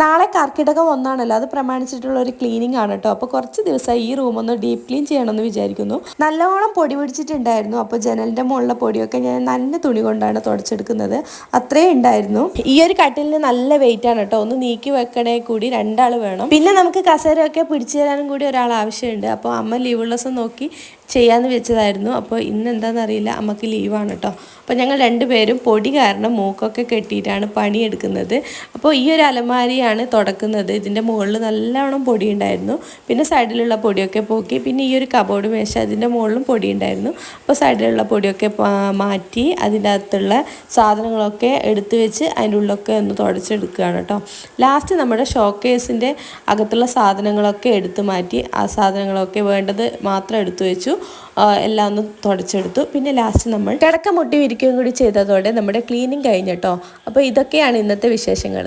നാളെ കർക്കിടകം ഒന്നാണല്ലോ, അത് പ്രമാണിച്ചിട്ടുള്ള ഒരു ക്ലീനിങ് ആണ് കേട്ടോ. അപ്പോൾ കുറച്ച് ദിവസമായി ഈ റൂം ഒന്ന് ഡീപ്പ് ക്ലീൻ ചെയ്യണമെന്ന് വിചാരിക്കുന്നു. നല്ലോണം പൊടി പിടിച്ചിട്ടുണ്ടായിരുന്നു. അപ്പോൾ ജനലിൻ്റെ മുകളിലെ പൊടിയൊക്കെ ഞാൻ നന്ന തുണി കൊണ്ടാണ് തുടച്ചെടുക്കുന്നത്. അത്രേ ഉണ്ടായിരുന്നു. ഈ ഒരു കട്ടിലിന് നല്ല വെയിറ്റ് ആണ് കേട്ടോ. ഒന്ന് നീക്കി വെക്കണേ കൂടി 2 ആൾ വേണം. പിന്നെ നമുക്ക് കസേരയൊക്കെ പിടിച്ചു തരാനും കൂടി ഒരാൾ ആവശ്യമുണ്ട്. അപ്പോൾ അമ്മ ലീവുള്ള ദിവസം നോക്കി ചെയ്യാമെന്ന് വെച്ചതായിരുന്നു. അപ്പോൾ ഇന്ന് എന്താണെന്നറിയില്ല, അമ്മക്ക് ലീവാണ് കേട്ടോ. അപ്പോൾ ഞങ്ങൾ 2 പേരും പൊടി കാരണം മൂക്കൊക്കെ കെട്ടിയിട്ടാണ് പണിയെടുക്കുന്നത്. അപ്പോൾ ഈ ഒരു അലമാരിയാണ് തുടക്കുന്നത്. ഇതിൻ്റെ മുകളിൽ നല്ലവണ്ണം പൊടി ഉണ്ടായിരുന്നു. പിന്നെ സൈഡിലുള്ള പൊടിയൊക്കെ പോക്കി. പിന്നെ ഈ ഒരു കബോർഡ് മേശ, അതിൻ്റെ മുകളിലും പൊടി ഉണ്ടായിരുന്നു. അപ്പോൾ സൈഡിലുള്ള പൊടിയൊക്കെ മാറ്റി അതിൻ്റെ അകത്തുള്ള സാധനങ്ങളൊക്കെ എടുത്തു വെച്ച് അതിൻ്റെ ഉള്ളിലൊക്കെ ഒന്ന് തുടച്ചെടുക്കുകയാണ് കേട്ടോ. ലാസ്റ്റ് നമ്മുടെ ഷോക്കേസിൻ്റെ അകത്തുള്ള സാധനങ്ങളൊക്കെ എടുത്തു മാറ്റി ആ സാധനങ്ങളൊക്കെ വേണ്ടത് മാത്രം എടുത്തു വെച്ചു. എല്ലാം ഒന്ന് തുടച്ചെടുത്തു. പിന്നെ ലാസ്റ്റ് നമ്മൾ കിടക്ക മുട്ടി വിരിക്കുകയും കൂടി ചെയ്തതോടെ നമ്മുടെ ക്ലീനിങ് കഴിഞ്ഞിട്ടോ. അപ്പോൾ ഇതൊക്കെയാണ് ഇന്നത്തെ വിശേഷങ്ങൾ.